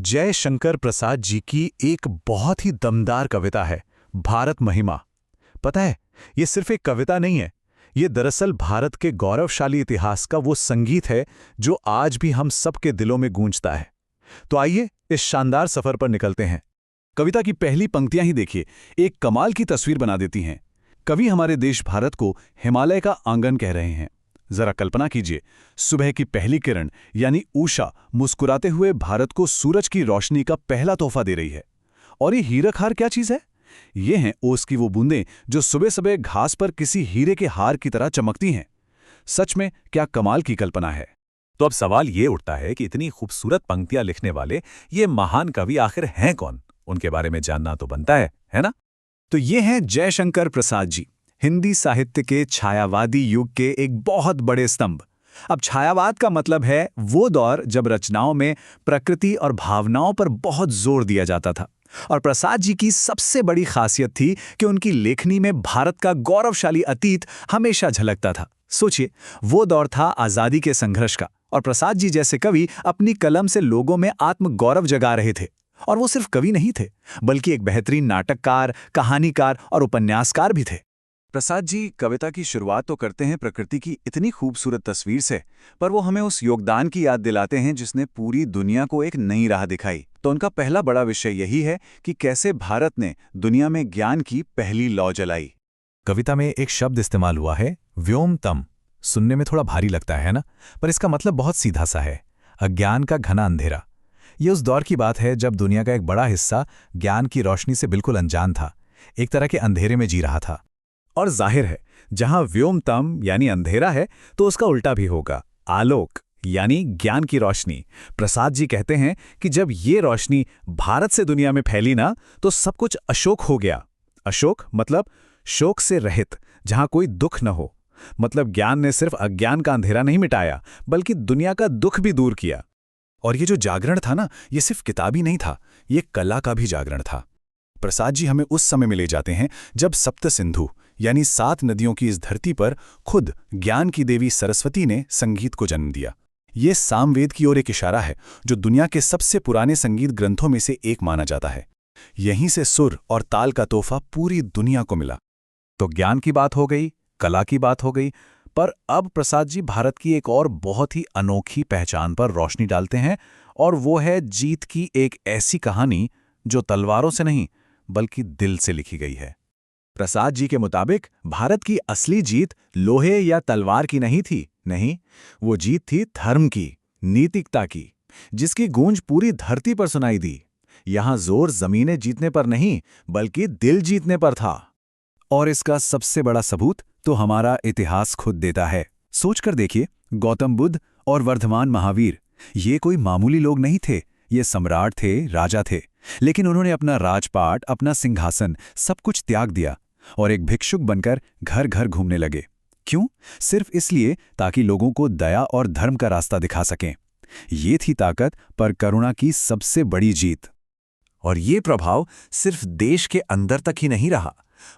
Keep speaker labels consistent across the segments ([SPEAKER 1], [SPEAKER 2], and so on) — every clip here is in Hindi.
[SPEAKER 1] जय शंकर प्रसाद जी की एक बहुत ही दमदार कविता है, भारत महिमा। पता है, ये सिर्फ एक कविता नहीं है, ये दरअसल भारत के गौरवशाली इतिहास का वो संगीत है जो आज भी हम सबके दिलों में गूंजता है। तो आइए इस शानदार सफर पर निकलते हैं। कविता की पहली पंक्तियां ही देखिए, एक कमाल की तस्वीर बना देती हैं। कवि हमारे देश भारत को हिमालय का आंगन कह रहे हैं। जरा कल्पना कीजिए, सुबह की पहली किरण यानी ऊषा मुस्कुराते हुए भारत को सूरज की रोशनी का पहला तोहफा दे रही है। और ये हीरक हार क्या चीज है? ये हैं ओस की वो बूंदें जो सुबह सुबह घास पर किसी हीरे के हार की तरह चमकती हैं। सच में क्या कमाल की कल्पना है।
[SPEAKER 2] तो अब सवाल ये उठता है कि इतनी खूबसूरत पंक्तियां लिखने वाले ये महान कवि आखिर हैं कौन? उनके बारे में जानना तो बनता है ना?
[SPEAKER 1] तो ये हैं जयशंकर प्रसाद जी, हिंदी साहित्य के छायावादी युग के एक बहुत बड़े स्तंभ। अब छायावाद का मतलब है वो दौर जब रचनाओं में प्रकृति और भावनाओं पर बहुत जोर दिया जाता था। और प्रसाद जी की सबसे बड़ी खासियत थी कि उनकी लेखनी में भारत का गौरवशाली अतीत हमेशा झलकता था। सोचिए, वो दौर था आज़ादी के संघर्ष का, और प्रसाद जी जैसे कवि अपनी कलम से लोगों में आत्मगौरव जगा रहे थे। और वो सिर्फ कवि नहीं थे, बल्कि एक बेहतरीन नाटककार, कहानीकार और उपन्यासकार भी थे।
[SPEAKER 3] प्रसाद जी कविता की शुरुआत तो करते हैं प्रकृति की इतनी खूबसूरत तस्वीर से, पर वो हमें उस योगदान की याद दिलाते हैं जिसने पूरी दुनिया को एक नई राह दिखाई। तो उनका पहला बड़ा विषय यही है कि कैसे भारत ने दुनिया में ज्ञान की पहली लौ जलाई।
[SPEAKER 2] कविता में एक शब्द इस्तेमाल हुआ है, व्योमतम। सुनने में थोड़ा भारी लगता है ना, पर इसका मतलब बहुत सीधा सा है, अज्ञान का घना अंधेरा। ये उस दौर की बात है जब दुनिया का एक बड़ा हिस्सा ज्ञान की रोशनी से बिल्कुल अनजान था, एक तरह के अंधेरे में जी रहा था।
[SPEAKER 1] और जाहिर है, जहां व्योमतम यानी अंधेरा है तो उसका उल्टा भी होगा, आलोक यानी ज्ञान की रोशनी। प्रसाद जी कहते हैं कि जब ये रोशनी भारत से दुनिया में फैली ना, तो सब कुछ अशोक हो गया। अशोक मतलब शोक से रहित, जहां कोई दुख न हो। मतलब ज्ञान ने सिर्फ अज्ञान का अंधेरा नहीं मिटाया, बल्कि दुनिया का दुख भी दूर किया।
[SPEAKER 2] और ये जो जागरण था ना, ये सिर्फ किताबी नहीं था, ये कला का भी जागरण था। प्रसाद जी हमें उस समय में ले जाते हैं जब सप्त सिंधु यानी 7 नदियों की इस धरती पर खुद ज्ञान की देवी सरस्वती ने संगीत को जन्म दिया। ये सामवेद की ओर एक इशारा है, जो दुनिया के सबसे पुराने संगीत ग्रंथों में से एक माना जाता है। यहीं से सुर और ताल का तोहफा पूरी दुनिया को मिला।
[SPEAKER 1] तो ज्ञान की बात हो गई, कला की बात हो गई, पर अब प्रसाद जी भारत की एक और बहुत ही अनोखी पहचान पर रोशनी डालते हैं, और वो है जीत की एक ऐसी कहानी जो तलवारों से नहीं बल्कि दिल से लिखी गई है। प्रसाद जी के मुताबिक भारत की असली जीत लोहे या तलवार की नहीं थी। नहीं, वो जीत थी धर्म की, नीतिकता की, जिसकी गूंज पूरी धरती पर सुनाई दी। यहां जोर जमीनें जीतने पर नहीं, बल्कि दिल जीतने पर था। और इसका सबसे बड़ा सबूत तो हमारा इतिहास खुद देता है। सोचकर देखिए, गौतम बुद्ध और वर्धमान महावीर, ये कोई मामूली लोग नहीं थे। ये सम्राट थे, राजा थे, लेकिन उन्होंने अपना राजपाट, अपना सिंहासन, सब कुछ त्याग दिया और एक भिक्षुक बनकर घर घर घूमने लगे। क्यों? सिर्फ इसलिए ताकि लोगों को दया और धर्म का रास्ता दिखा सकें। ये थी ताकत पर करुणा की सबसे बड़ी जीत।
[SPEAKER 3] और ये प्रभाव सिर्फ देश के अंदर तक ही नहीं रहा।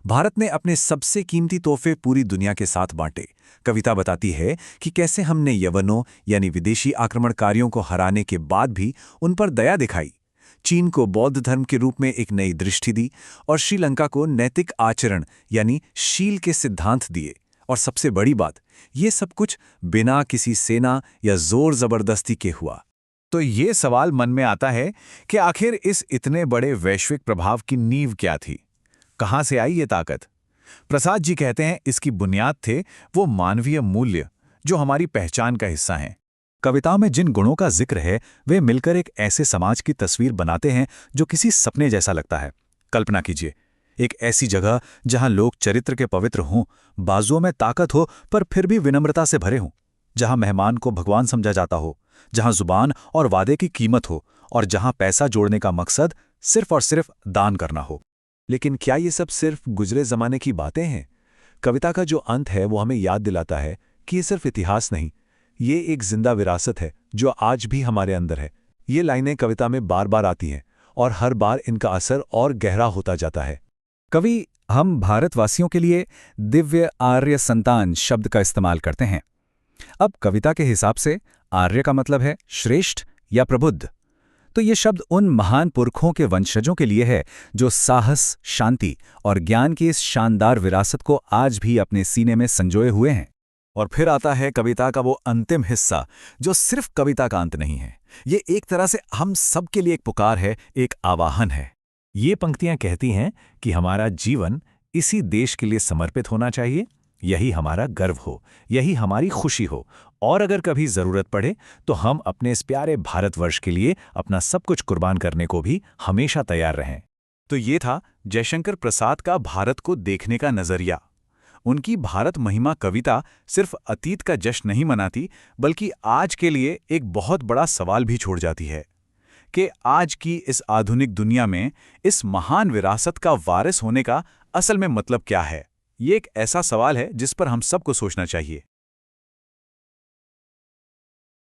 [SPEAKER 3] भारत ने अपने सबसे कीमती तोहफे पूरी दुनिया के साथ बांटे। कविता बताती है कि कैसे हमने यवनों यानी विदेशी आक्रमणकारियों को हराने के बाद भी उन पर दया दिखाई, चीन को बौद्ध धर्म के रूप में एक नई दृष्टि दी, और श्रीलंका को नैतिक आचरण यानी शील के सिद्धांत दिए। और सबसे बड़ी बात, ये सब कुछ बिना किसी सेना या जोर जबरदस्ती के हुआ।
[SPEAKER 1] तो ये सवाल मन में आता है कि आखिर इस इतने बड़े वैश्विक प्रभाव की नींव क्या थी? कहां से आई ये ताकत? प्रसाद जी कहते हैं इसकी बुनियाद थे वो मानवीय मूल्य जो हमारी पहचान का हिस्सा हैं। कविताओं में जिन गुणों का जिक्र है, वे मिलकर एक ऐसे समाज की तस्वीर बनाते हैं जो किसी सपने जैसा लगता है। कल्पना कीजिए, एक ऐसी जगह जहां लोग चरित्र के पवित्र हों, बाजुओं में ताकत हो पर फिर भी विनम्रता से भरे हों, जहां मेहमान को भगवान समझा जाता हो, जहां जुबान और वादे की कीमत हो, और जहां पैसा जोड़ने का मकसद सिर्फ और सिर्फ दान करना हो।
[SPEAKER 3] लेकिन क्या ये सब सिर्फ गुजरे जमाने की बातें हैं? कविता का जो अंत है वो हमें याद दिलाता है कि ये सिर्फ इतिहास नहीं, ये एक जिंदा विरासत है जो आज भी हमारे अंदर है। ये लाइनें कविता में बार बार आती हैं, और हर बार इनका असर और गहरा होता जाता है।
[SPEAKER 1] कवि हम भारतवासियों के लिए दिव्य आर्य संतान शब्द का इस्तेमाल करते हैं। अब कविता के हिसाब से आर्य का मतलब है श्रेष्ठ या प्रबुद्ध। तो ये शब्द उन महान पुरखों के वंशजों के लिए है जो साहस, शांति और ज्ञान की इस शानदार विरासत को आज भी अपने सीने में संजोए हुए हैं।
[SPEAKER 2] और फिर आता है कविता का वो अंतिम हिस्सा, जो सिर्फ कविता का अंत नहीं है। ये एक तरह से हम सब के लिए एक पुकार है, एक आवाहन है।
[SPEAKER 3] ये पंक्तियां कहती हैं कि हमारा जीवन इसी देश के लिए समर्पित होना चाहिए, यही हमारा गर्व हो, यही हमारी खुशी हो, और अगर कभी जरूरत पड़े तो हम अपने इस प्यारे भारतवर्ष के लिए अपना सब कुछ कुर्बान करने को भी हमेशा तैयार रहें।
[SPEAKER 2] तो ये था जयशंकर प्रसाद का भारत को देखने का नजरिया। उनकी भारत महिमा कविता सिर्फ अतीत का जश्न नहीं मनाती, बल्कि आज के लिए एक बहुत बड़ा सवाल भी छोड़ जाती है कि आज की इस आधुनिक दुनिया में इस महान विरासत का वारिस होने का असल में मतलब क्या है। ये एक ऐसा सवाल है जिस पर हम सबको सोचना चाहिए।